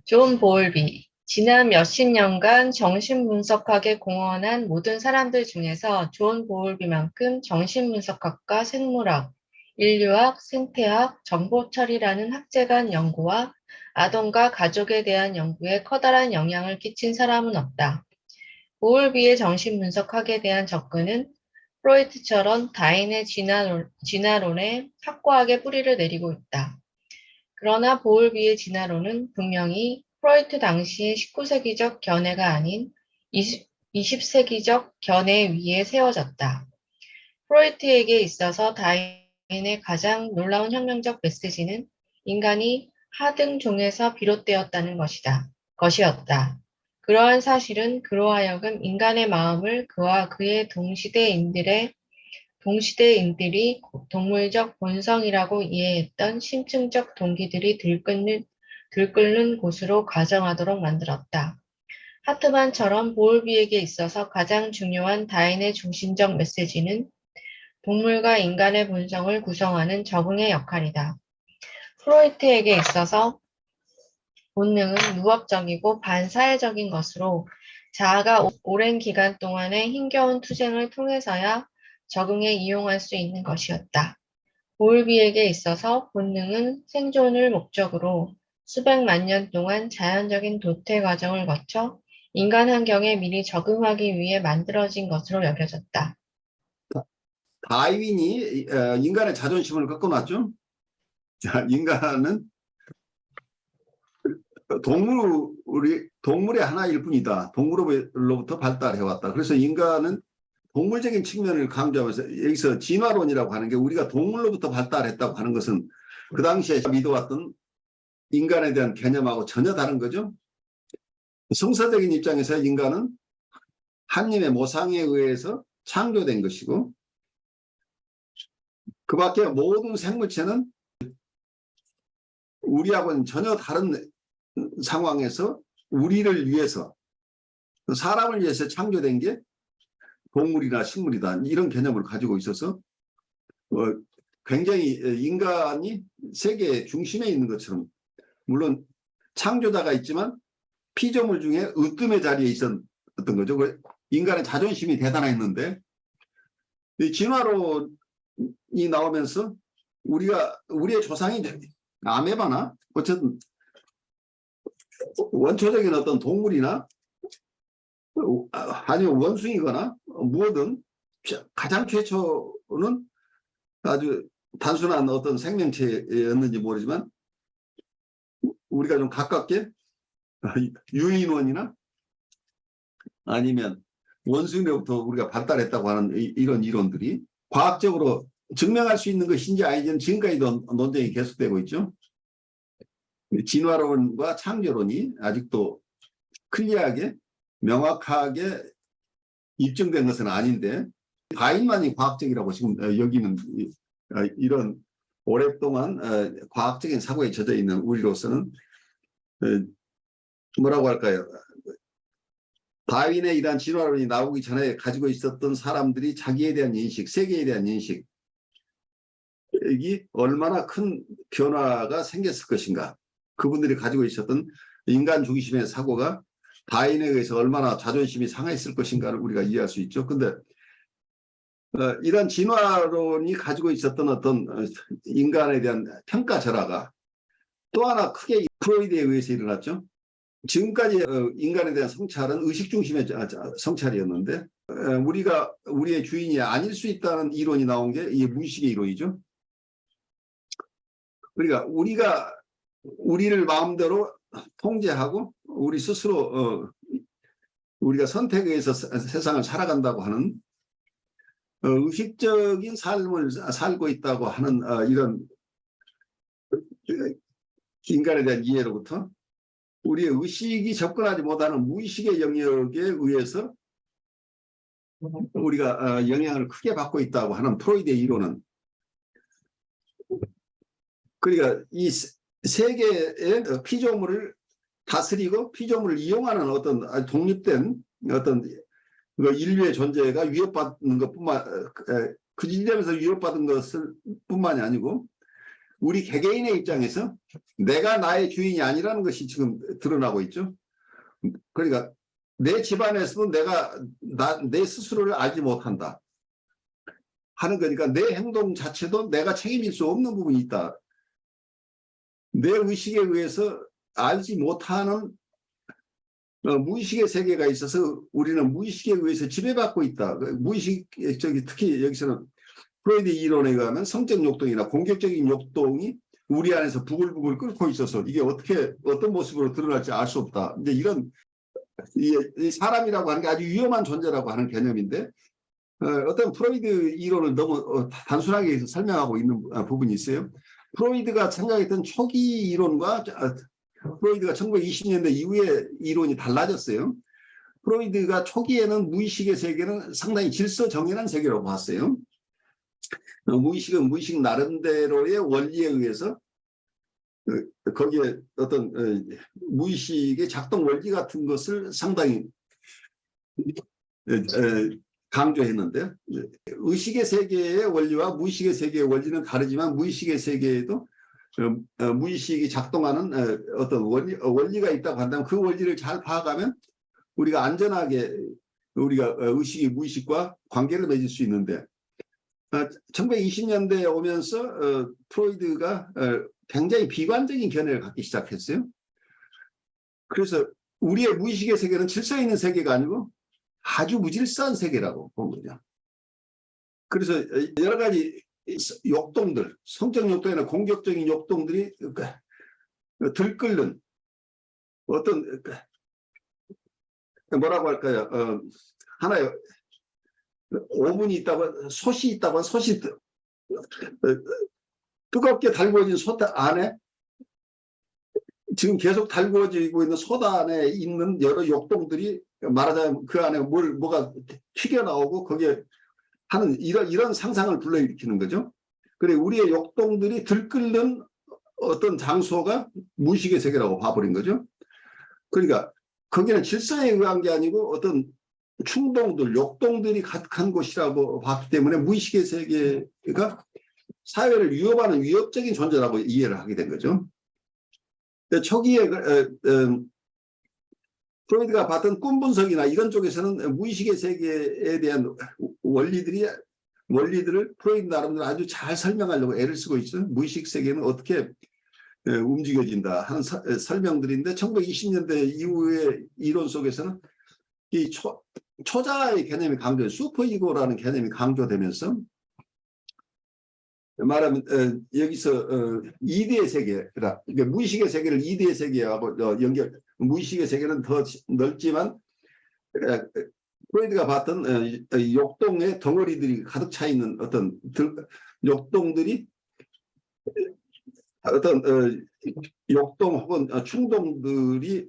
존 보울비, 지난 몇십 년간 정신분석학에 공헌한 모든 사람들 중에서 존 보울비만큼 정신분석학과 생물학, 인류학, 생태학, 정보처리라는 학제 간 연구와 아동과 가족에 대한 연구에 커다란 영향을 끼친 사람은 없다. 보울비의 정신분석학에 대한 접근은 프로이트처럼 다인의 진화론에 확고하게 뿌리를 내리고 있다. 그러나 보울비의 진화론은 분명히 프로이트 당시의 19세기적 견해가 아닌 20세기적 견해 위에 세워졌다. 프로이트에게 있어서 다윈의 가장 놀라운 혁명적 메시지는 인간이 하등종에서 비롯되었다는 것이었다. 그러한 사실은 그로 하여금 인간의 마음을 그와 그의 동시대인들이 동물적 본성이라고 이해했던 심층적 동기들이 들끓는 곳으로 가정하도록 만들었다. 하트만처럼 보울비에게 있어서 가장 중요한 다인의 중심적 메시지는 동물과 인간의 본성을 구성하는 적응의 역할이다. 프로이트에게 있어서 본능은 무법적이고 반사회적인 것으로 자아가 오랜 기간 동안의 힘겨운 투쟁을 통해서야 적응에 이용할 수 있는 것이었다. 보울비에게 있어서 본능은 생존을 목적으로 수백만 년 동안 자연적인 도태 과정을 거쳐 인간 환경에 미리 적응하기 위해 만들어진 것으로 여겨졌다. 다윈이 인간의 자존심을 꺾어놨죠. 자, 인간은 동물의 하나일 뿐이다. 동물로부터 발달해왔다. 그래서 인간은 동물적인 측면을 강조하면서 여기서 진화론이라고 하는 게 우리가 동물로부터 발달했다고 하는 것은 그 당시에 믿어왔던 인간에 대한 개념하고 전혀 다른 거죠. 성서적인 입장에서 인간은 하나님의 모상에 의해서 창조된 것이고 그 밖에 모든 생물체는 우리하고는 전혀 다른 상황에서 우리를 위해서 사람을 위해서 창조된 게 동물이나 식물이다. 이런 개념을 가지고 있어서 굉장히 인간이 세계의 중심에 있는 것처럼 물론 창조자가 있지만 피조물 중에 으뜸의 자리에 있었던 거죠. 인간의 자존심이 대단했는데 이 진화론이 나오면서 우리의 조상이 아메바나 어쨌든 원초적인 어떤 동물이나 아니면 원숭이거나 무엇든 가장 최초는 아주 단순한 어떤 생명체였는지 모르지만 우리가 좀 가깝게 유인원이나 아니면 원숭이로부터 우리가 발달했다고 하는 이런 이론들이 과학적으로 증명할 수 있는 것인지 아닌지는 지금까지도 논쟁이 계속되고 있죠. 진화론과 창조론이 아직도 클리어하게 명확하게 입증된 것은 아닌데 다윈만이 과학적이라고 지금 여기는 이런 오랫동안 과학적인 사고에 젖어 있는 우리로서는 뭐라고 할까요? 다윈의 이러한 진화론이 나오기 전에 가지고 있었던 사람들이 자기에 대한 인식, 세계에 대한 인식이 얼마나 큰 변화가 생겼을 것인가. 그분들이 가지고 있었던 인간 중심의 사고가 다윈에 의해서 얼마나 자존심이 상했을 것인가를 우리가 이해할 수 있죠. 근데 이런 진화론이 가지고 있었던 어떤 인간에 대한 평가절하가 또 하나 크게 프로이드에 의해서 일어났죠. 지금까지 인간에 대한 성찰은 의식 중심의 성찰이었는데 우리가 우리의 주인이 아닐 수 있다는 이론이 나온 게 이 무의식의 이론이죠. 그러니까 우리가 우리를 마음대로 통제하고 우리 스스로 우리가 선택에 의해서 세상을 살아간다고 하는 의식적인 삶을 살고 있다고 하는 이런 인간에 대한 이해로부터 우리의 의식이 접근하지 못하는 무의식의 영역에 의해서 우리가 영향을 크게 받고 있다고 하는 프로이드의 이론은 그러니까 이 세계의 피조물을 다스리고 피조물을 이용하는 어떤 독립된 어떤 인류의 존재가 위협받는 것뿐만 그 일념에서 위협받은 것을 뿐만이 아니고 우리 개개인의 입장에서 내가 나의 주인이 아니라는 것이 지금 드러나고 있죠. 그러니까 내 집안에서도 내 스스로를 알지 못한다 하는 거니까 내 행동 자체도 내가 책임질 수 없는 부분이 있다. 내 의식에 의해서 알지 못하는 무의식의 세계가 있어서 우리는 무의식에 의해서 지배받고 있다. 무의식, 특히 여기서는 프로이드 이론에 의하면 성적 욕동이나 공격적인 욕동이 우리 안에서 부글부글 끓고 있어서 이게 어떤 모습으로 드러날지 알 수 없다. 이제 이런 이 사람이라고 하는 게 아주 위험한 존재라고 하는 개념인데 어떤 프로이드 이론을 너무 단순하게 설명하고 있는 부분이 있어요. 프로이드가 생각했던 초기 이론과 프로이드가 1920년대 이후의 이론이 달라졌어요. 프로이드가 초기에는 무의식의 세계는 상당히 질서정연한 세계라고 봤어요. 무의식은 무의식 나름대로의 원리에 의해서 거기에 어떤 무의식의 작동 원리 같은 것을 상당히 강조했는데 의식의 세계의 원리와 무의식의 세계의 원리는 다르지만 무의식의 세계에도 무의식이 작동하는 어떤 원리가 있다고 한다면 그 원리를 잘 파악하면 우리가 안전하게 우리가 의식이 무의식과 관계를 맺을 수 있는데 1920년대에 오면서 프로이드가 굉장히 비관적인 견해를 갖기 시작했어요. 그래서 우리의 무의식의 세계는 질서 있는 세계가 아니고 아주 무질서한 세계라고 본 거죠. 그래서 여러 가지 욕동들, 성적 욕동이나 공격적인 욕동들이 들끓는 어떤 뭐라고 할까요? 하나의 오븐이 있다고 솥이 있다고 솥이 뜨겁게 달구어진 솥 안에 지금 계속 달구어지고 있는 솥 안에 있는 여러 욕동들이 말하자면 그 안에 뭐가 튀겨나오고 거기에 하는 이런 상상을 불러일으키는 거죠. 그래 우리의 욕동들이 들끓는 어떤 장소가 무의식의 세계라고 봐버린 거죠. 그러니까 거기는 질서에 의한 게 아니고 어떤 충동들, 욕동들이 가득한 곳이라고 봤기 때문에 무의식의 세계가 사회를 위협하는 위협적인 존재라고 이해를 하게 된 거죠. 초기에 프로이드가 봤던 꿈 분석이나 이런 쪽에서는 무의식의 세계에 대한 원리들을 프로이드 나름대로 아주 잘 설명하려고 애를 쓰고 있죠. 무의식 세계는 어떻게 움직여진다 하는 설명들인데 1920년대 이후의 이론 속에서는 이 초자의 개념이 강조, 슈퍼이고라는 개념이 강조되면서 말하면 여기서 2D의 세계라, 그러니까 무의식의 세계를 2D의 세계하고 무의식의 세계는 더 넓지만 프로이드가 봤던 욕동의 덩어리들이 가득 차 있는 어떤 욕동들이 어떤 욕동 혹은 충동들이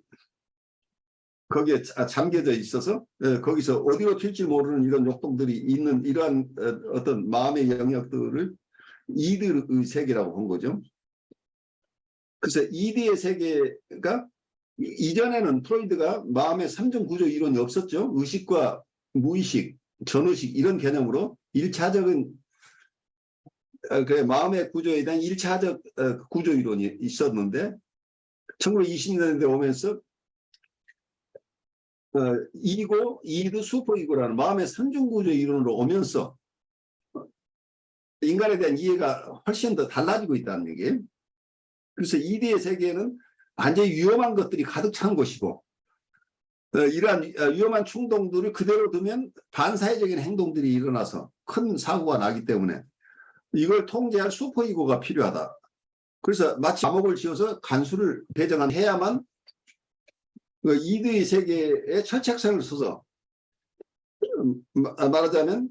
거기에 잠겨져 있어서 거기서 어디로 튈지 모르는 이런 욕동들이 있는 이러한 어떤 마음의 영역들을 이드의 세계라고 본 거죠. 그래서 이드의 세계가 이전에는 프로이드가 마음의 3중 구조 이론이 없었죠. 의식과 무의식, 전의식 이런 개념으로 1차적인 마음의 구조에 대한 1차적 구조 이론이 있었는데 1920년대 오면서 이고, 이드, 슈퍼이고라는 마음의 3중 구조 이론으로 오면서 인간에 대한 이해가 훨씬 더 달라지고 있다는 얘기예요. 그래서 2D의 세계는 완전히 위험한 것들이 가득 찬 곳이고 이러한 위험한 충동들을 그대로 두면 반사회적인 행동들이 일어나서 큰 사고가 나기 때문에 이걸 통제할 슈퍼이고가 필요하다. 그래서 마치 감옥을 지어서 간수를 배정해야만 2D의 세계에 철책선을 서서 말하자면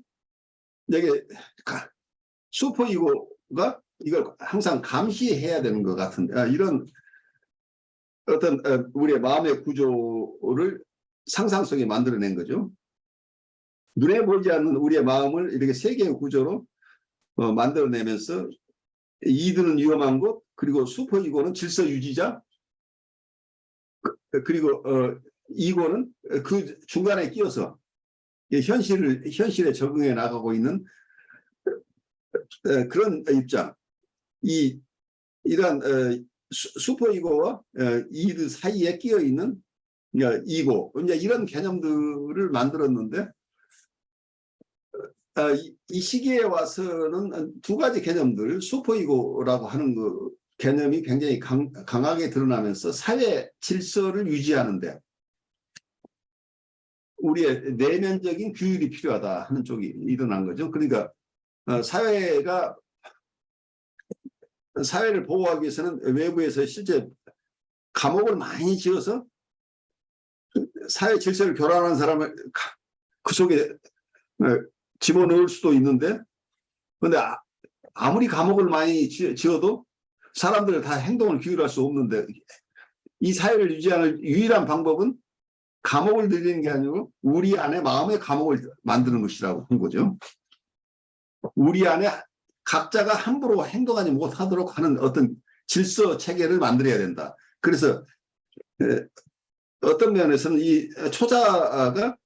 여기 슈퍼이고가 이걸 항상 감시해야 되는 것 같은 이런 어떤 우리의 마음의 구조를 상상 속에 만들어낸 거죠. 눈에 보이지 않는 우리의 마음을 이렇게 세 개의 구조로 만들어내면서 이드는 위험한 곳, 그리고 슈퍼이고는 질서 유지자, 그리고 이고는 그 중간에 끼어서 현실에 적응해 나가고 있는 그런 입장. 이 이러한 슈퍼이고와 이드 사이에 끼어 있는 이고 이제 이런 개념들을 만들었는데 이 시기에 와서는 두 가지 개념들 슈퍼이고라고 하는 그 개념이 굉장히 강하게 드러나면서 사회 질서를 유지하는데 우리의 내면적인 규율이 필요하다 하는 쪽이 일어난 거죠. 그러니까 사회를 보호하기 위해서는 외부에서 실제 감옥을 많이 지어서 사회 질서를 교란하는 사람을 그 속에 집어넣을 수도 있는데 그런데 아무리 감옥을 많이 지어도 사람들 다 행동을 규율할 수 없는데 이 사회를 유지하는 유일한 방법은 감옥을 들이는 게 아니고 우리 안에 마음의 감옥을 만드는 것이라고 한 거죠. 우리 안에 각자가 함부로 행동하지 못하도록 하는 어떤 질서 체계를 만들어야 된다. 그래서 어떤 면에서는 이 초자가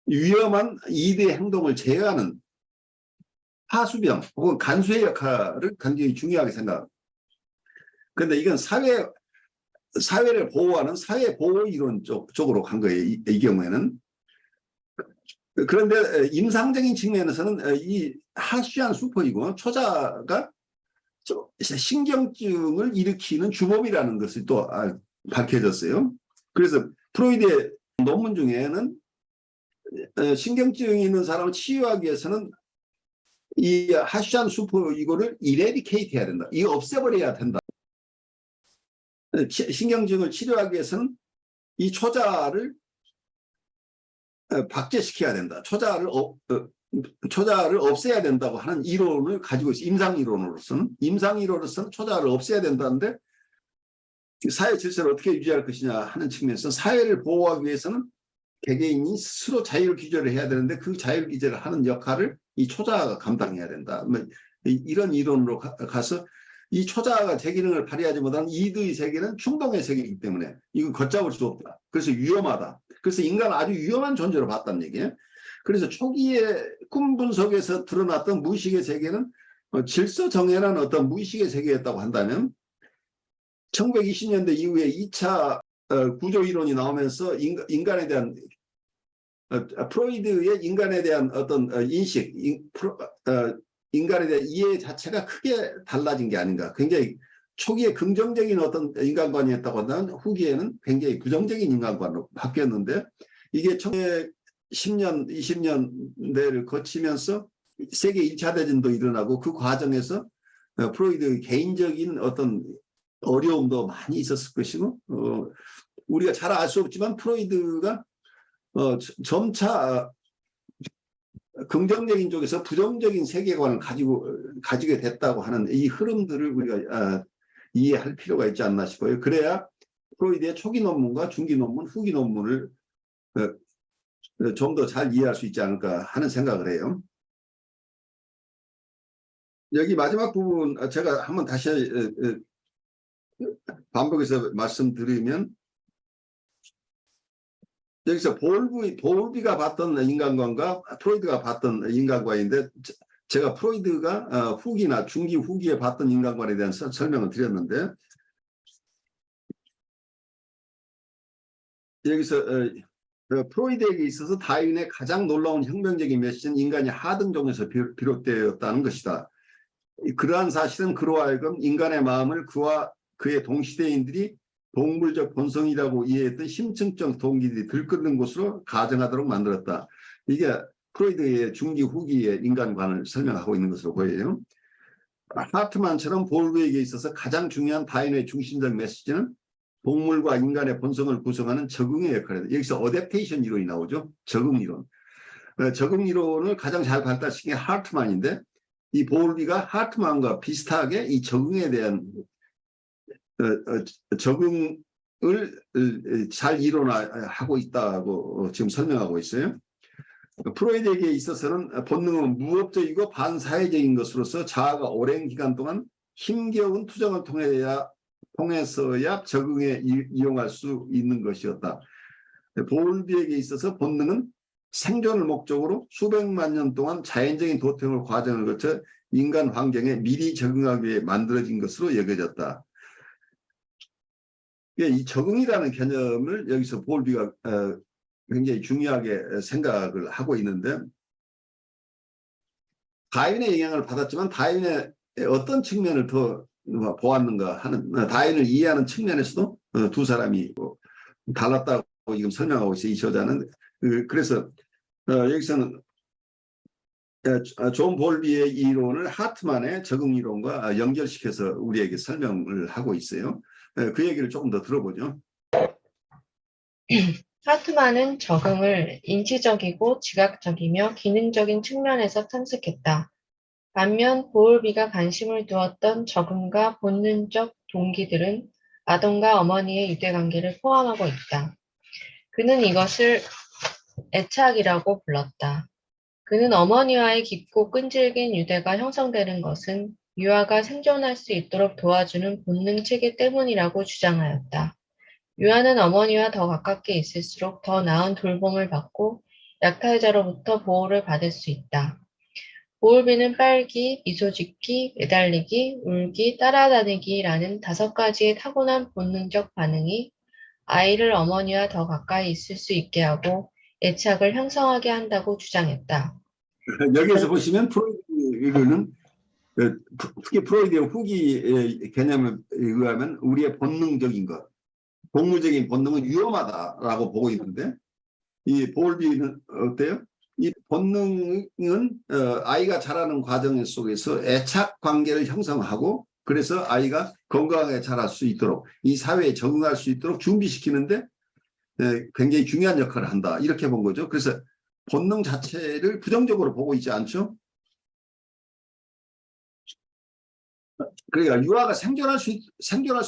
위험한 이대의 행동을 제어하는 하수병 혹은 간수의 역할을 굉장히 중요하게 생각합니다. 그런데 이건 사회를 보호하는 사회보호 이론 쪽으로 간 거예요. 이 경우에는. 그런데 임상적인 측면에서는 이 하수한 슈퍼이고 초자가 신경증을 일으키는 주범이라는 것이 또 밝혀졌어요. 그래서 프로이드의 논문 중에는 신경증이 있는 사람을 치유하기 위해서는 이 하수한 슈퍼이고를 이레디케이트 해야 된다. 이거 없애버려야 된다. 신경증을 치료하기 위해서는 이 초자를 박제시켜야 된다. 초자를 없애야 된다고 하는 이론을 가지고 있어요. 임상이론으로서는 초자를 없애야 된다는데 사회 질서를 어떻게 유지할 것이냐 하는 측면에서 사회를 보호하기 위해서는 개개인이 스스로 자율 규제를 해야 되는데 그 자율 규제를 하는 역할을 이 초자가 감당해야 된다. 이런 이론으로 가서 이 초자가 제 기능을 발휘하지 못하는 이드의 세계는 충동의 세계이기 때문에 이건 걷잡을 수 없다. 그래서 위험하다. 그래서 인간은 아주 위험한 존재로 봤다는 얘기예요. 그래서 초기에 꿈 분석에서 드러났던 무의식의 세계는 질서 정연한 어떤 무의식의 세계였다고 한다면 1920년대 이후에 2차 구조 이론이 나오면서 인간에 대한 프로이드의 인간에 대한 어떤 인식, 인간에 대한 이해 자체가 크게 달라진 게 아닌가. 굉장히 초기에 긍정적인 어떤 인간관이었다고 한다면 후기에는 굉장히 부정적인 인간관으로 바뀌었는데 이게 1910년, 20년대를 거치면서 세계 1차 대전도 일어나고 그 과정에서 프로이드의 개인적인 어떤 어려움도 많이 있었을 것이고 우리가 잘 알 수 없지만 프로이드가 점차 긍정적인 쪽에서 부정적인 세계관을 가지게 됐다고 하는 이 흐름들을 우리가 이해할 필요가 있지 않나 싶어요. 그래야 프로이드의 초기 논문과 중기 논문, 후기 논문을 좀 더 잘 이해할 수 있지 않을까 하는 생각을 해요. 여기 마지막 부분 제가 한번 다시 반복해서 말씀드리면 여기서 볼비가 봤던 인간관과 프로이드가 봤던 인간관인데 제가 프로이드가 후기나 중기 후기에 봤던 인간관에 대한 설명을 드렸는데 여기서 프로이드에게 있어서 다윈의 가장 놀라운 혁명적인 메시지는 인간이 하등종에서 비롯되었다는 것이다. 그러한 사실은 그로 하여금 인간의 마음을 그와 그의 동시대인들이 동물적 본성이라고 이해했던 심층적 동기들이 들끓는 곳으로 가정하도록 만들었다. 이게 프로이드의 중기 후기의 인간관을 설명하고 있는 것으로 보여요. 하트만처럼 볼브에게 있어서 가장 중요한 다윈의 중심적 메시지는 동물과 인간의 본성을 구성하는 적응의 역할이다. 여기서 어댑테이션 이론이 나오죠. 적응 이론. 적응 이론을 가장 잘 발달시킨 게 하트만인데 이 볼비가 하트만과 비슷하게 이 적응에 대한 적응을 잘 이론화하고 있다고 지금 설명하고 있어요. 프로이드에게 있어서는 본능은 무업적이고 반사회적인 것으로서 자아가 오랜 기간 동안 힘겨운 투정을 통해서야 적응에 이용할 수 있는 것이었다. 볼비에게 있어서 본능은 생존을 목적으로 수백만 년 동안 자연적인 도태물 과정을 거쳐 인간 환경에 미리 적응하기 위해 만들어진 것으로 여겨졌다. 이 적응이라는 개념을 여기서 볼비가 굉장히 중요하게 생각을 하고 있는데, 다윈의 영향을 받았지만 다윈의 어떤 측면을 더 보았는가 하는, 다윈을 이해하는 측면에서도 두 사람이 달랐다고 지금 설명하고 있어요, 이 저자는. 그래서 여기서는 존 볼비의 이론을 하트만의 적응 이론과 연결시켜서 우리에게 설명을 하고 있어요. 그 얘기를 조금 더 들어보죠. 하트만은 적응을 인지적이고 지각적이며 기능적인 측면에서 탐색했다. 반면 보울비가 관심을 두었던 적응과 본능적 동기들은 아동과 어머니의 유대관계를 포함하고 있다. 그는 이것을 애착이라고 불렀다. 그는 어머니와의 깊고 끈질긴 유대가 형성되는 것은 유아가 생존할 수 있도록 도와주는 본능 체계 때문이라고 주장하였다. 유아는 어머니와 더 가깝게 있을수록 더 나은 돌봄을 받고 약탈자로부터 보호를 받을 수 있다. 보울비는 빨기, 미소 짓기, 매달리기, 울기, 따라다니기라는 5가지의 타고난 본능적 반응이 아이를 어머니와 더 가까이 있을 수 있게 하고 애착을 형성하게 한다고 주장했다. 여기에서 보시면 프로이드는 특히 프로이드의 후기 개념에 의하면 우리의 본능적인 것, 동물적인 본능은 위험하다라고 보고 있는데, 이 볼비는 어때요? 이 본능은 아이가 자라는 과정 속에서 애착 관계를 형성하고, 그래서 아이가 건강하게 자랄 수 있도록, 이 사회에 적응할 수 있도록 준비시키는데 굉장히 중요한 역할을 한다, 이렇게 본 거죠. 그래서 본능 자체를 부정적으로 보고 있지 않죠. 그러니까 유아가 생존할 수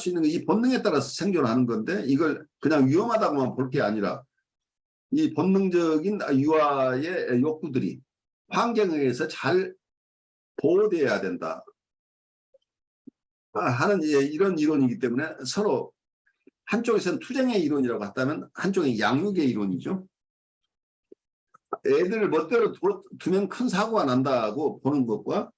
있는 이 본능에 따라서 생존하는 건데, 이걸 그냥 위험하다고만 볼 게 아니라 이 본능적인 유아의 욕구들이 환경에 의해서 잘 보호되어야 된다 하는 이런 이론이기 때문에, 서로 한쪽에서는 투쟁의 이론이라고 한다면 한쪽은 양육의 이론이죠. 애들을 멋대로 두면 큰 사고가 난다고 보는 것과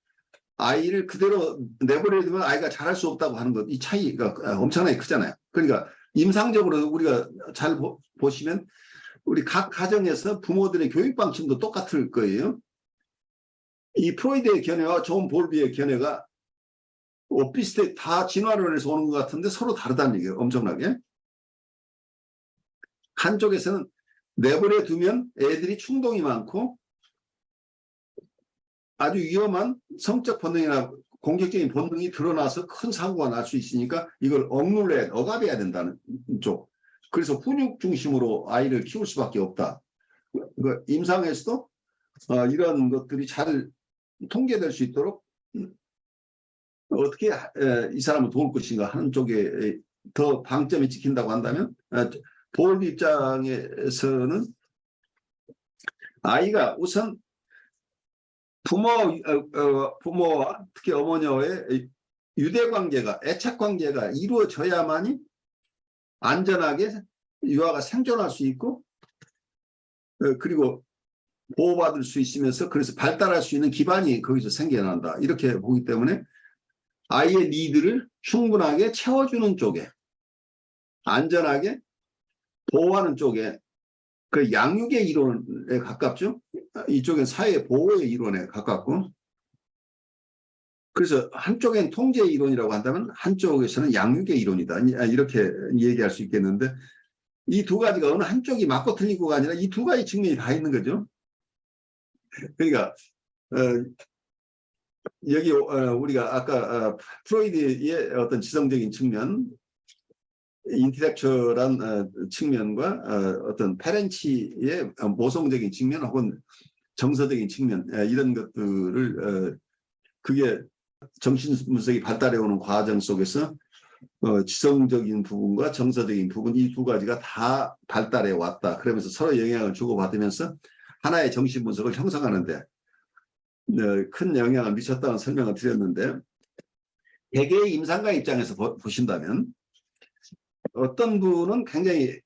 아이를 그대로 내버려 두면 아이가 잘할 수 없다고 하는 것, 이 차이가 엄청나게 크잖아요. 그러니까 임상적으로 우리가 잘 보시면 우리 각 가정에서 부모들의 교육 방침도 똑같을 거예요. 이 프로이드의 견해와 존 볼비의 견해가 비슷해, 다 진화론에서 오는 것 같은데 서로 다르다는 얘기예요, 엄청나게. 한쪽에서는 내버려 두면 애들이 충동이 많고 아주 위험한 성적 본능이나 공격적인 본능이 드러나서 큰 사고가 날 수 있으니까 이걸 억압해야 된다는 쪽. 그래서 훈육 중심으로 아이를 키울 수밖에 없다. 임상에서도 이런 것들이 잘 통제될 수 있도록 어떻게 이 사람을 도울 것인가 하는 쪽에 더 방점이 찍힌다고 한다면, 볼비 입장에서는 아이가 우선 부모와 특히 어머니와의 유대관계가, 애착관계가 이루어져야만이 안전하게 유아가 생존할 수 있고, 그리고 보호받을 수 있으면서 그래서 발달할 수 있는 기반이 거기서 생겨난다, 이렇게 보기 때문에 아이의 니드를 충분하게 채워주는 쪽에, 안전하게 보호하는 쪽에, 그 양육의 이론에 가깝죠. 이쪽엔 사회 보호의 이론에 가깝고, 그래서 한쪽엔 통제 이론이라고 한다면 한쪽에서는 양육의 이론이다, 이렇게 얘기할 수 있겠는데, 이 두 가지가 어느 한쪽이 맞고 틀리고가 아니라 이 두 가지 측면이 다 있는 거죠. 그러니까 여기 우리가 아까 프로이드의 어떤 지성적인 측면, 인텔렉츄얼한 측면과 어떤 페렌치의 모성적인 측면 혹은 정서적인 측면, 이런 것들을 그게 정신분석이 발달해오는 과정 속에서 지성적인 부분과 정서적인 부분, 이 두 가지가 다 발달해 왔다. 그러면서 서로 영향을 주고받으면서 하나의 정신분석을 형성하는데 큰 영향을 미쳤다는 설명을 드렸는데, 개개의 임상가 입장에서 보신다면 어떤 분은 굉장히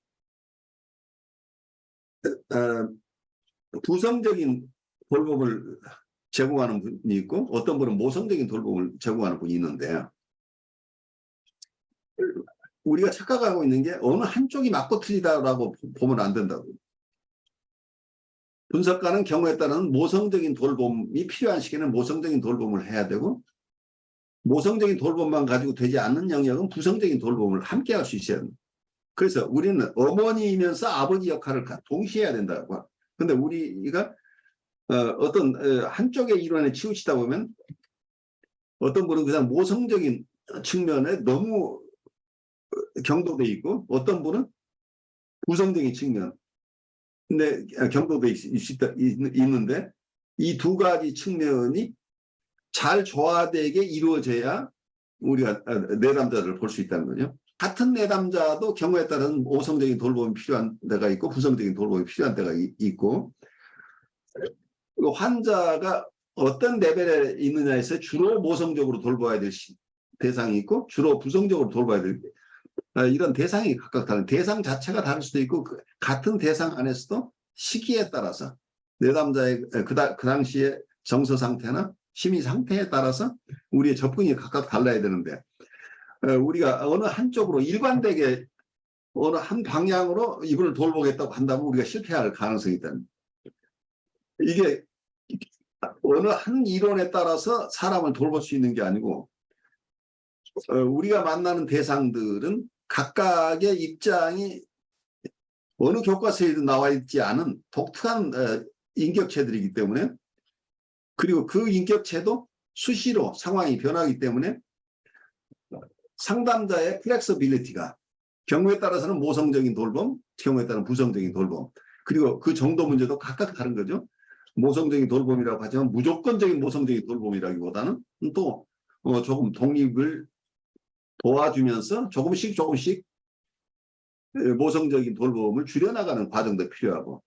부성적인 돌봄을 제공하는 분이 있고 어떤 분은 모성적인 돌봄을 제공하는 분이 있는데 우리가 착각하고 있는 게 어느 한쪽이 맞고 틀리다라고 보면 안 된다고. 분석가는 경우에 따른 모성적인 돌봄이 필요한 시기에는 모성적인 돌봄을 해야 되고 모성적인 돌봄만 가지고 되지 않는 영역은 부성적인 돌봄을 함께 할 수 있어야 합니다. 그래서 우리는 어머니이면서 아버지 역할을 동시에 해야 된다고. 근데 우리가 어떤 한쪽의 이론에 치우치다 보면 어떤 분은 그냥 모성적인 측면에 너무 경도돼 있고 어떤 분은 부성적인 측면 근데 경도돼 있는데 이 두 가지 측면이 잘 조화되게 이루어져야 우리가 내담자를 볼 수 있다는 거죠. 같은 내담자도 경우에 따라서는 모성적인 돌봄이 필요한 데가 있고 부성적인 돌봄이 필요한 데가 있고 환자가 어떤 레벨에 있느냐에서 주로 모성적으로 돌봐야 될 대상이 있고 주로 부성적으로 돌봐야 될 이런 대상이 각각 다른 대상 자체가 다를 수도 있고 같은 대상 안에서도 시기에 따라서 내담자의 그 당시의 정서 상태나 심리 상태에 따라서 우리의 접근이 각각 달라야 되는데 우리가 어느 한쪽으로 일관되게 어느 한 방향으로 이분을 돌보겠다고 한다면 우리가 실패할 가능성이 있다. 이게 어느 한 이론에 따라서 사람을 돌볼 수 있는 게 아니고 우리가 만나는 대상들은 각각의 입장이 어느 교과서에도 나와 있지 않은 독특한 인격체들이기 때문에 그리고 그 인격체도 수시로 상황이 변하기 때문에 상담자의 플렉서빌리티가 경우에 따라서는 모성적인 돌봄, 경우에 따른 부성적인 돌봄 그리고 그 정도 문제도 각각 다른 거죠. 모성적인 돌봄이라고 하지만 무조건적인 모성적인 돌봄이라기보다는 또 조금 독립을 도와주면서 조금씩 모성적인 돌봄을 줄여나가는 과정도 필요하고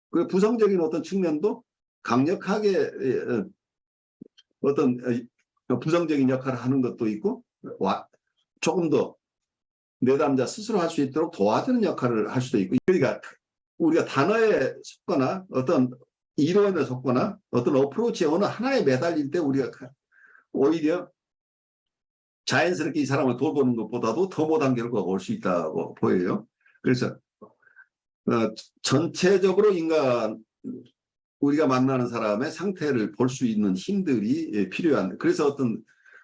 그 부성적인 어떤 측면도 강력하게 어떤 부성적인 역할을 하는 것도 있고 조금 더 내담자 스스로 할 수 있도록 도와주는 역할을 할 수도 있고 그러니까 우리가 단어에 속거나 어떤 이론에 속거나 어떤 어프로치에 어느 하나에 매달릴 때 우리가 오히려 자연스럽게 이 사람을 돌보는 것보다도 더 못한 결과가 올 수 있다고 보여요. 그래서 전체적으로 우리가 만나는 사람의 상태를 볼 수 있는 힘들이 필요한 그래서 어떤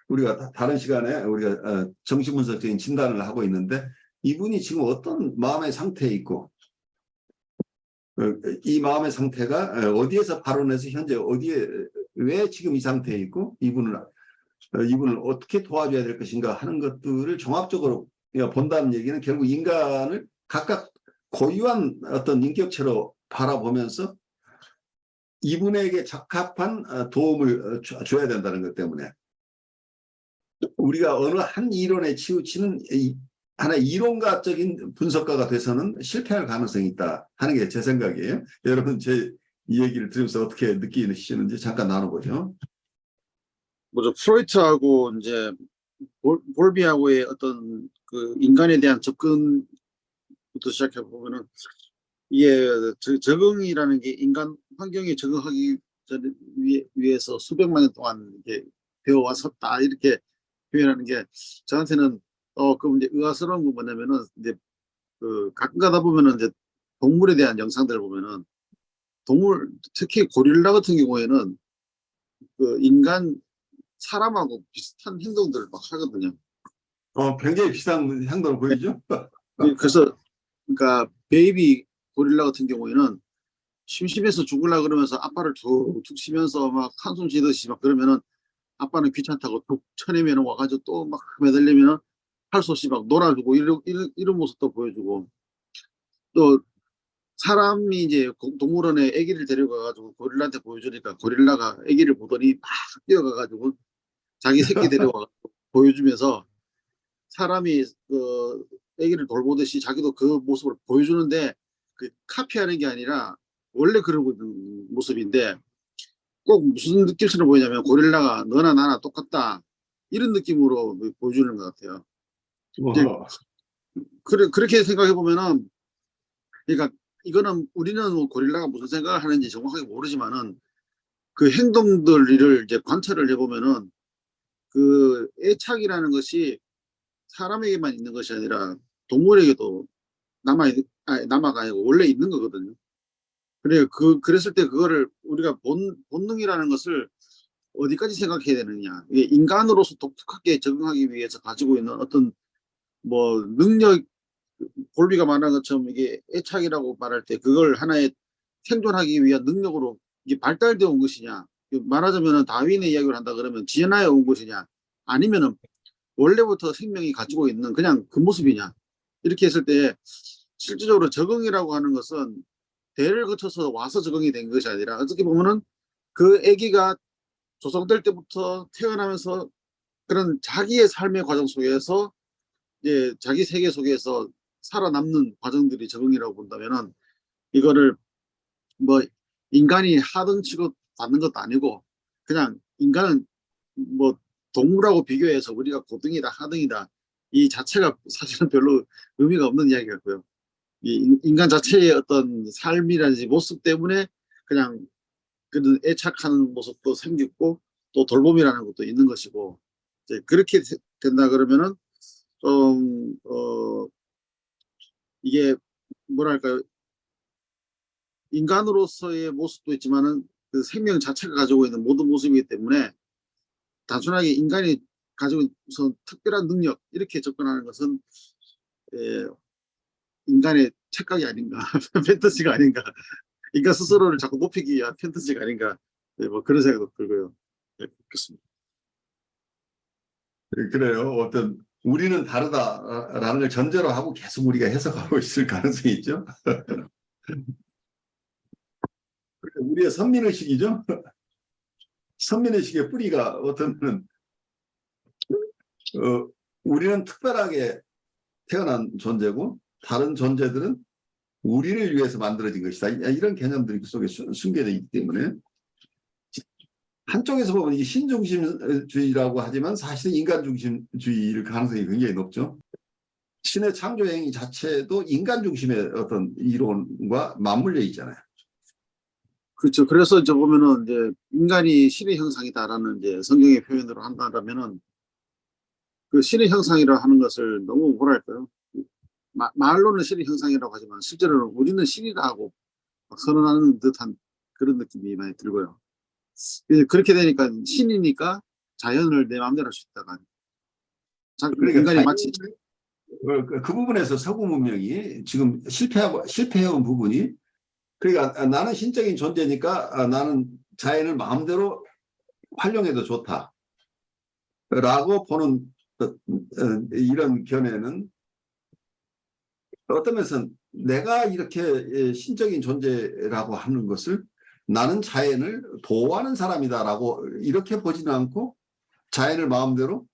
우리가 다른 시간에 우리가 정신분석적인 진단을 하고 있는데 이분이 지금 어떤 마음의 상태에 있고 이 마음의 상태가 어디에서 발원해서 현재 어디에 왜 지금 이 상태에 있고 이분을 어떻게 도와줘야 될 것인가 하는 것들을 종합적으로 본다는 얘기는 결국 인간을 각각 고유한 어떤 인격체로 바라보면서 이분에게 적합한 도움을 줘야 된다는 것 때문에 우리가 어느 한 이론에 치우치는 하나의 이론가적인 분석가가 돼서는 실패할 가능성이 있다 하는 게 제 생각이에요. 여러분 제 이 얘기를 들으면서 어떻게 느끼시는지 잠깐 나눠보죠. 뭐죠? 프로이트하고 이제 볼비하고의 어떤 그 인간에 대한 접근부터 시작해 보면은 이게 적응이라는 게 인간 환경에 적응하기 위해서 수백만 년 동안 이게 배워왔었다 이렇게 표현하는 게 저한테는 그 이제 의아스러운 건 뭐냐면은 이제 그 가끔 가다 보면은 이제 동물에 대한 영상들을 보면은 동물 특히 고릴라 같은 경우에는 그 인간 사람하고 비슷한 행동들을 막 하거든요. 굉장히 비슷한 행동을 보이죠? 그래서 그러니까 베이비 고릴라 같은 경우에는 심심해서 죽으려 그러면서 아빠를 툭툭 치면서 막 한숨 쉬듯이 막 그러면은 아빠는 귀찮다고 툭 쳐내면 와가지고 또 막 매달리면은 할 수 없이 막 놀아주고 이런 모습도 보여주고 또 사람이 이제 동물원에 아기를 데려가가지고 고릴라한테 보여주니까 고릴라가 아기를 보더니 막 뛰어가가지고 자기 새끼 데려와 보여주면서 사람이 그 아기를 돌보듯이 자기도 그 모습을 보여주는데 그 카피하는 게 아니라 원래 그러고 있는 모습인데 꼭 무슨 느낌처럼 보이냐면 고릴라가 너나 나나 똑같다 이런 느낌으로 보여주는 것 같아요. 이제 그렇게 생각해 보면은 그러니까 이거는 우리는 뭐 고릴라가 무슨 생각을 하는지 정확하게 모르지만은 그 행동들을 이제 관찰을 해보면은 그 애착이라는 것이 사람에게만 있는 것이 아니라 동물에게도 남아가 아니고 원래 있는 거거든요. 그래, 그랬을 때 그거를 우리가 본능이라는 것을 어디까지 생각해야 되느냐. 이게 인간으로서 독특하게 적응하기 위해서 가지고 있는 어떤 뭐 능력, 볼비가 말한 것처럼 이게 애착이라고 말할 때 그걸 하나의 생존하기 위한 능력으로 이게 발달되어 온 것이냐. 말하자면 다윈의 이야기를 한다 그러면 진화해 온 것이냐. 아니면은 원래부터 생명이 가지고 있는 그냥 그 모습이냐. 이렇게 했을 때 실질적으로 적응이라고 하는 것은 대를 거쳐서 와서 적응이 된 것이 아니라 어떻게 보면은 그 아기가 조성될 때부터 태어나면서 그런 자기의 삶의 과정 속에서 이제 자기 세계 속에서 살아남는 과정들이 적응이라고 본다면은 이거를 뭐 인간이 하등 취급 받는 것도 아니고 그냥 인간은 뭐 동물하고 비교해서 우리가 고등이다 하등이다 이 자체가 사실은 별로 의미가 없는 이야기 같고요. 이 인간 자체의 어떤 삶이라든지 모습 때문에 그냥 그런 애착하는 모습도 생겼고 또 돌봄이라는 것도 있는 것이고 이제 그렇게 된다 그러면은 좀 이게 뭐랄까요 인간으로서의 모습도 있지만은 그 생명 자체가 가지고 있는 모든 모습이기 때문에 단순하게 인간이 가지고 있는 특별한 능력 이렇게 접근하는 것은 에, 인간의 착각이 아닌가 판타지가 아닌가 인간 스스로를 자꾸 높이기 위한 판타지가 아닌가 네, 뭐 그런 생각도 들고요. 네, 그렇습니다. 그래요. 어떤 우리는 다르다라는 걸 전제로 하고 계속 우리가 해석하고 있을 가능성이 있죠. 우리의 선민의식이죠. 선민의식의 뿌리가 어떤 우리는 특별하게 태어난 존재고 다른 존재들은 우리를 위해서 만들어진 것이다. 이런 개념들이 그 속에 숨겨져 있기 때문에 한쪽에서 보면 이 신중심주의라고 하지만 사실은 인간중심주의일 가능성이 굉장히 높죠. 신의 창조 행위 자체도 인간중심의 어떤 이론과 맞물려 있잖아요. 그렇죠. 그래서 이제 보면은 이제 인간이 신의 형상이다라는 이제 성경의 표현으로 한다면은 그 신의 형상이라 하는 것을 너무 뭐랄까요? 말로는 신의 형상이라고 하지만 실제로는 우리는 신이다 하고 막 선언하는 듯한 그런 느낌이 많이 들고요. 그렇게 되니까 신이니까 자연을 내 마음대로 할 수 있다가 그러니까 인간이 마치 그 부분에서 서구 문명이 지금 실패해온 부분이 그러니까 나는 신적인 존재니까 나는 자연을 마음대로 활용해도 좋다. 라고 보는 이런 견해는 어떤 면에서는 내가 이렇게 신적인 존재라고 하는 것을 나는 자연을 보호하는 사람이다라고 이렇게 보지는 않고 자연을 마음대로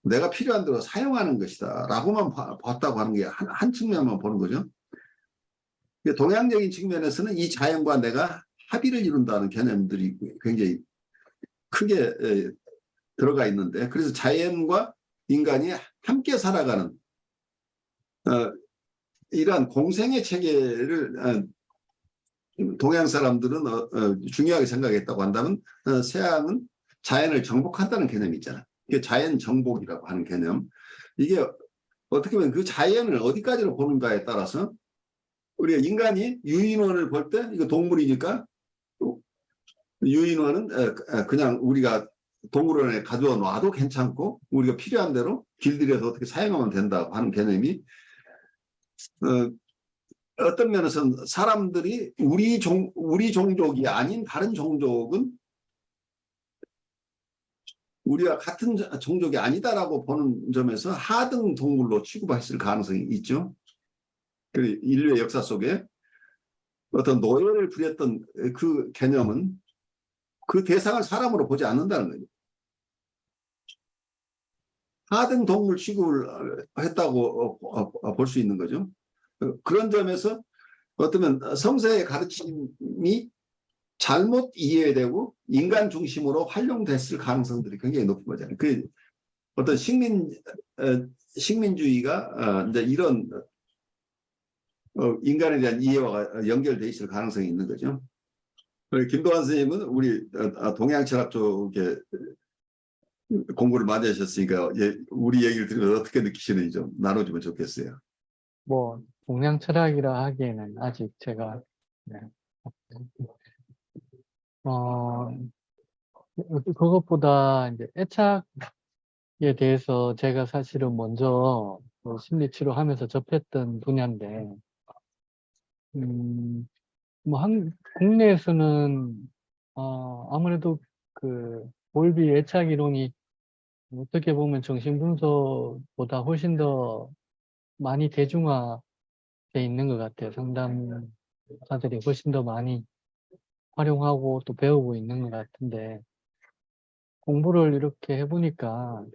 내가 필요한 대로 사용하는 것이다 라고만 봤다고 하는 게 한 측면만 보는 거죠. 동양적인 측면에서는 이 자연과 내가 합의를 이룬다는 개념들이 굉장히 크게 들어가 있는데 그래서 자연과 인간이 함께 살아가는 이러한 공생의 체계를 동양 사람들은 중요하게 생각했다고 한다면 서양은 자연을 정복한다는 개념이 있잖아요. 이게 자연 정복이라고 하는 개념. 이게 어떻게 보면 그 자연을 어디까지로 보는가에 따라서 우리가 인간이 유인원을 볼 때 이거 동물이니까 유인원은 그냥 우리가 동물원에 가져와 놔도 괜찮고 우리가 필요한 대로 길들여서 어떻게 사용하면 된다고 하는 개념이 어떤 면에서는 사람들이 우리 종족이 아닌 다른 종족은 우리와 같은 종족이 아니다라고 보는 점에서 하등 동물로 취급했을 가능성이 있죠. 인류의 역사 속에 어떤 노예를 부렸던 그 개념은 그 대상을 사람으로 보지 않는다는 거죠. 하등 동물 취급을 했다고 볼 수 있는 거죠. 그런 점에서 어쩌면 성서의 가르침이 잘못 이해되고 인간 중심으로 활용됐을 가능성들이 굉장히 높은 거잖아요. 그 어떤 식민주의가 이제 이런 인간에 대한 이해와 연결돼 있을 가능성이 있는 거죠. 김도환 선생님은 우리 동양철학 쪽에 공부를 많이 하셨으니까 우리 얘기를 들으면 어떻게 느끼시는지 좀 나눠주면 좋겠어요. 뭐 동양 철학이라 하기에는 아직 제가 네. 그것보다 이제 애착에 대해서 제가 사실은 먼저 심리 치료하면서 접했던 분야인데, 뭐 국내에서는 아무래도 그 볼비 애착 이론이 어떻게 보면 정신분석보다 훨씬 더 많이 대중화돼 있는 것 같아요. 상담사들이 훨씬 더 많이 활용하고 또 배우고 있는 것 같은데, 공부를 이렇게 해보니까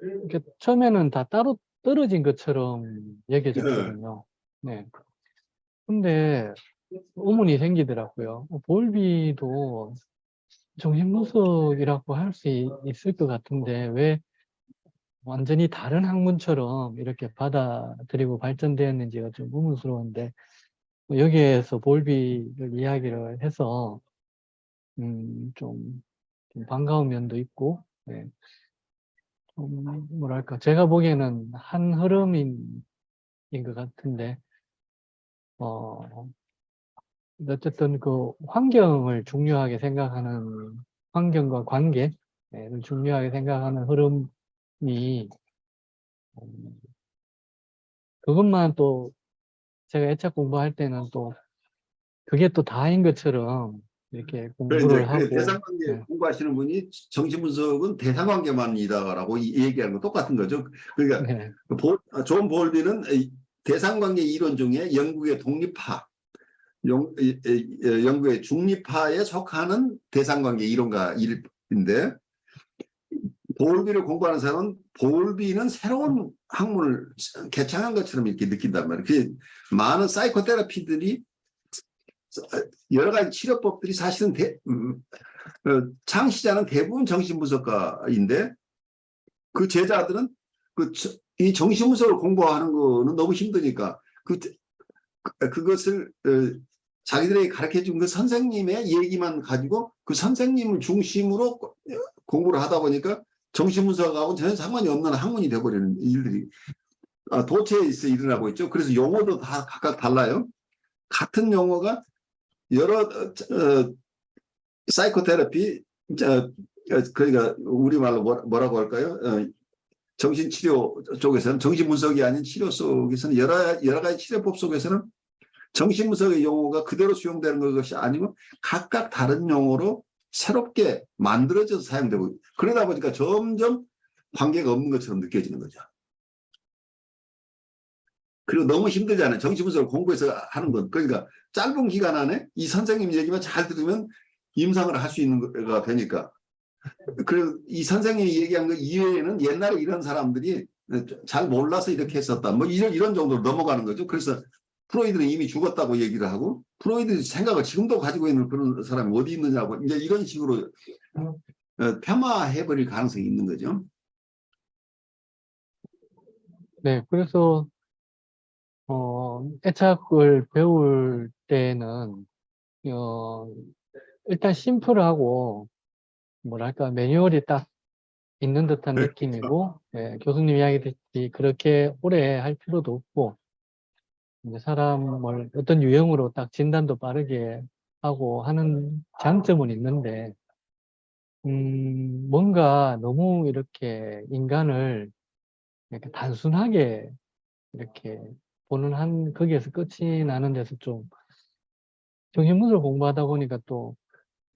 이렇게 처음에는 다 따로 떨어진 것처럼 여겨졌거든요. 네. 근데 의문이 생기더라고요. 볼비도 정신분석이라고 할 수 있을 것 같은데 왜 완전히 다른 학문처럼 이렇게 받아들이고 발전되었는지가 좀 의문스러운데, 여기에서 볼비를 이야기를 해서 좀 반가운 면도 있고, 네. 뭐랄까, 제가 보기에는 한 흐름인 것 같은데, 어쨌든 그 환경을 중요하게 생각하는, 환경과 관계를 중요하게 생각하는 흐름이, 그것만 또 제가 애착 공부할 때는 또 그게 또 다인 것처럼 이렇게 공부를 하고, 대상관계 네. 공부하시는 분이 정신분석은 대상관계만이다라고 얘기하는 거 똑같은 거죠. 그러니까 네. 존 볼비는 대상관계 이론 중에 영국의 독립파, 영국의 중립파에 속하는 대상관계 이론가인데, 볼비를 공부하는 사람은 볼비는 새로운 학문을 개창한 것처럼 이렇게 느낀단 말이에요. 그 많은 사이코테라피들이 여러 가지 치료법들이 사실은 창시자는 대부분 정신분석가인데, 그 제자들은 이 정신분석을 공부하는 거는 너무 힘드니까 그것을 자기들에게 가르쳐 준 그 선생님의 얘기만 가지고 그 선생님을 중심으로 공부를 하다 보니까 정신분석하고 전혀 상관이 없는 학문이 되어버리는 일들이 도처에 일어나고 있죠. 그래서 용어도 다 각각 달라요. 같은 용어가 여러 사이코테라피, 그러니까 우리말로 뭐라고 할까요? 정신치료 쪽에서는, 정신분석이 아닌 치료 속에서는, 여러 가지 치료법 속에서는 정신분석의 용어가 그대로 수용되는 것이 아니고 각각 다른 용어로 새롭게 만들어져서 사용되고, 그러다 보니까 점점 관계가 없는 것처럼 느껴지는 거죠. 그리고 너무 힘들잖아요. 정신분석을 공부해서 하는 건. 그러니까 짧은 기간 안에 이 선생님 얘기만 잘 들으면 임상을 할 수 있는 거가 되니까. 그리고 이 선생님이 얘기한 거 이외에는 옛날에 이런 사람들이 잘 몰라서 이렇게 했었다, 뭐 이런 정도로 넘어가는 거죠. 그래서 프로이드는 이미 죽었다고 얘기를 하고, 프로이드 생각을 지금도 가지고 있는 그런 사람이 어디 있느냐고 이제 이런 식으로 폄하해버릴 가능성이 있는 거죠. 네, 그래서 애착을 배울 때는 일단 심플하고 뭐랄까 매뉴얼이 딱 있는 듯한 느낌이고, 예, 교수님 이야기했듯이 그렇게 오래 할 필요도 없고, 이제 사람을 어떤 유형으로 딱 진단도 빠르게 하고 하는 장점은 있는데, 뭔가 너무 이렇게 인간을 이렇게 단순하게 이렇게 보는 거기에서 끝이 나는 데서 좀, 정신분석을 공부하다 보니까 또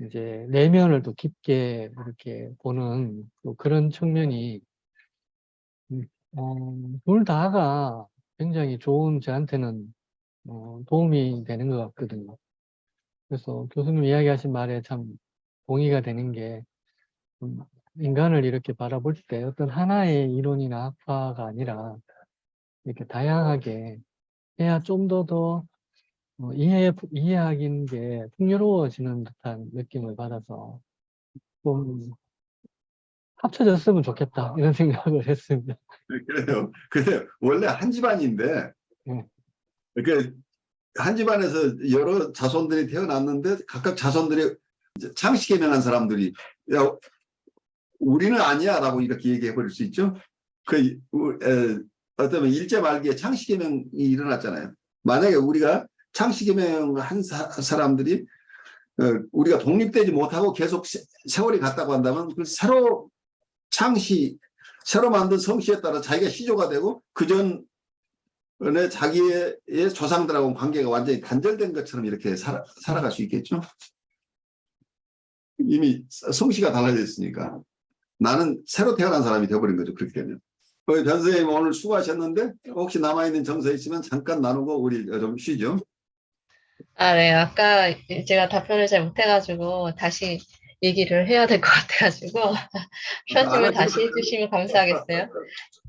이제 내면을 또 깊게 이렇게 보는 또 그런 측면이, 둘 다가 굉장히 좋은, 저한테는 도움이 되는 것 같거든요. 그래서 교수님 이야기하신 말에 참 동의가 되는 게, 인간을 이렇게 바라볼 때 어떤 하나의 이론이나 학파가 아니라 이렇게 다양하게 해야 좀 더 이해하기는 게 풍요로워지는 듯한 느낌을 받아서 좀 합쳐졌으면 좋겠다 이런 생각을 했습니다. 그래요. 근데 원래 한 집안인데 그러니까 한 집안에서 여러 자손들이 태어났는데 각각 자손들이 이제 창씨개명한 사람들이 야 우리는 아니야라고 이렇게 얘기해 버릴 수 있죠. 어쩌면 일제 말기에 창씨개명이 일어났잖아요. 만약에 우리가 창씨개명한 사람들이 우리가 독립되지 못하고 계속 세월이 갔다고 한다면 그 새로 만든 성씨에 따라 자기가 시조가 되고 그전에 자기의 조상들하고 관계가 완전히 단절된 것처럼 이렇게 살아갈 수 있겠죠. 이미 성씨가 달라졌으니까 나는 새로 태어난 사람이 되어버린 거죠. 그렇게 되면. 변 선생님 오늘 수고하셨는데 혹시 남아있는 정서 있으면 잠깐 나누고 우리 좀 쉬죠. 네. 아까 제가 답변을 잘 못해가지고 다시 얘기를 해야 될 것 같아가지고 말씀을 다시 해주시면 감사하겠어요.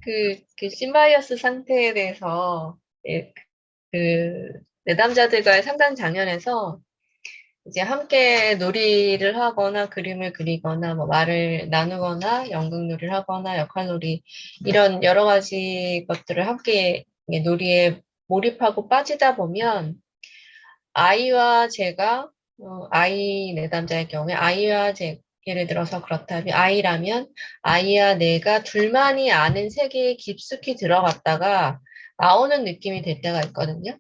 그 심바이어스 상태에 대해서 그 내담자들과의 상담 장면에서 이제 함께 놀이를 하거나 그림을 그리거나 뭐 말을 나누거나 연극놀이를 하거나 역할놀이 이런 여러 가지 것들을 함께 놀이에 몰입하고 빠지다 보면 아이와 제가 아이 내담자의 경우에 아이와 예를 들어서 그렇다면 아이라면 아이와 내가 둘만이 아는 세계에 깊숙이 들어갔다가 나오는 느낌이 될 때가 있거든요.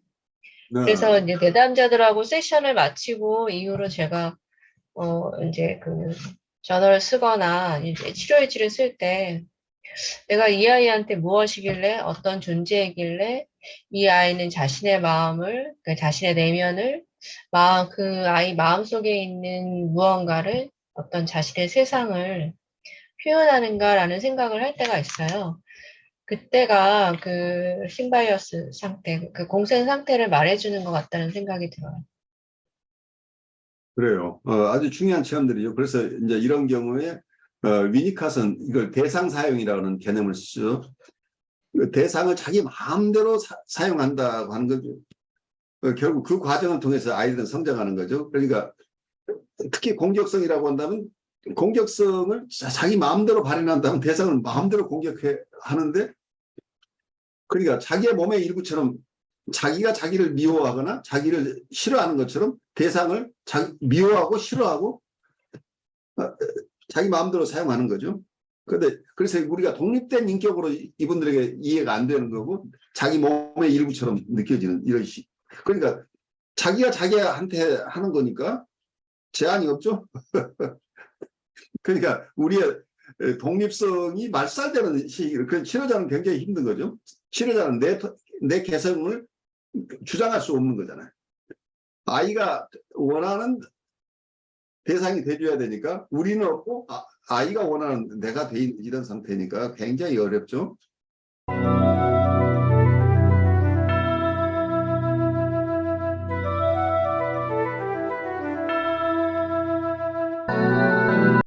그래서 이제 내담자들하고 세션을 마치고 이후로 제가 이제 그 저널을 쓰거나 이제 치료일지를 쓸 때 내가 이 아이한테 무엇이길래 어떤 존재이길래 이 아이는 자신의 마음을 자신의 내면을 그 아이 마음속에 있는 무언가를 어떤 자신의 세상을 표현하는가라는 생각을 할 때가 있어요. 그때가 그 심바이어스 상태, 그 공생 상태를 말해주는 것 같다는 생각이 들어요. 그래요. 아주 중요한 체험들이죠. 그래서 이제 이런 경우에 위니캇은 이걸 대상 사용이라는 개념을 쓰죠. 대상을 자기 마음대로 사용한다고 하는 거죠. 결국 그 과정을 통해서 아이들은 성장하는 거죠. 그러니까 특히 공격성이라고 한다면 공격성을 자기 마음대로 발현한다면 대상을 마음대로 공격해 하는데 그러니까 자기의 몸의 일부처럼 자기가 자기를 미워하거나 자기를 싫어하는 것처럼 대상을 미워하고 싫어하고 자기 마음대로 사용하는 거죠. 그래서 우리가 독립된 인격으로 이분들에게 이해가 안 되는 거고 자기 몸의 일부처럼 느껴지는 이런 그러니까 자기가 자기한테 하는 거니까 제한이 없죠. 그러니까 우리의 독립성이 말살되는 시기를 그 치료자는 굉장히 힘든 거죠. 치료자는 내 개성을 주장할 수 없는 거잖아요. 아이가 원하는 대상이 돼줘야 되니까 우리는 없고 아이가 원하는 내가 돼 있는 이런 상태니까 굉장히 어렵죠.